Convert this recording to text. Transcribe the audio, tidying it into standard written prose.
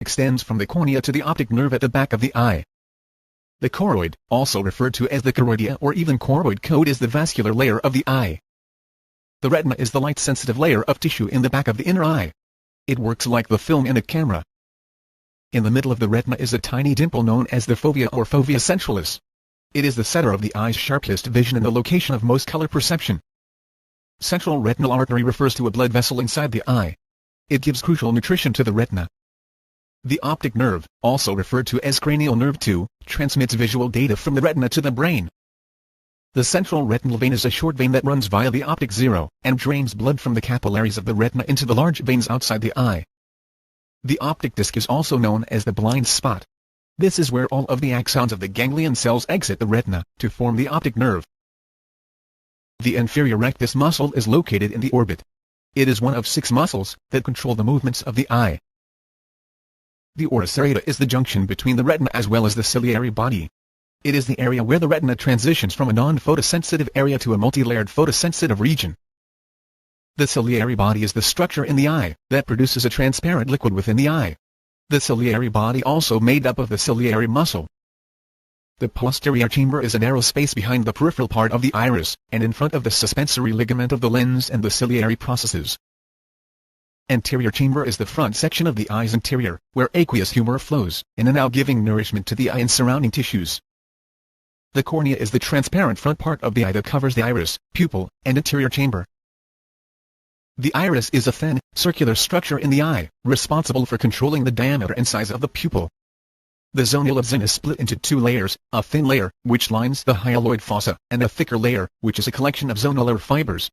extends from the cornea to the optic nerve at the back of the eye. The choroid, also referred to as the choroidea or even choroid coat, is the vascular layer of the eye. The retina is the light-sensitive layer of tissue in the back of the inner eye. It works like the film in a camera. In the middle of the retina is a tiny dimple known as the fovea or fovea centralis. It is the center of the eye's sharpest vision and the location of most color perception. Central retinal artery refers to a blood vessel inside the eye. It gives crucial nutrition to the retina. The optic nerve, also referred to as cranial nerve 2, transmits visual data from the retina to the brain. The central retinal vein is a short vein that runs via the optic zero and drains blood from the capillaries of the retina into the large veins outside the eye. The optic disc is also known as the blind spot. This is where all of the axons of the ganglion cells exit the retina to form the optic nerve. The inferior rectus muscle is located in the orbit. It is one of 6 muscles that control the movements of the eye. The orbis areata is the junction between the retina as well as the ciliary body. It is the area where the retina transitions from a non-photosensitive area to a multilayered photosensitive region. The ciliary body is the structure in the eye that produces a transparent liquid within the eye. The ciliary body also made up of the ciliary muscle. The posterior chamber is a narrow space behind the peripheral part of the iris, and in front of the suspensory ligament of the lens and the ciliary processes. Anterior chamber is the front section of the eye's interior, where aqueous humor flows in and out, giving nourishment to the eye and surrounding tissues. The cornea is the transparent front part of the eye that covers the iris, pupil, and anterior chamber. The iris is a thin, circular structure in the eye, responsible for controlling the diameter and size of the pupil. The zonule of Zinn is split into 2 layers, a thin layer, which lines the hyaloid fossa, and a thicker layer, which is a collection of zonular fibers.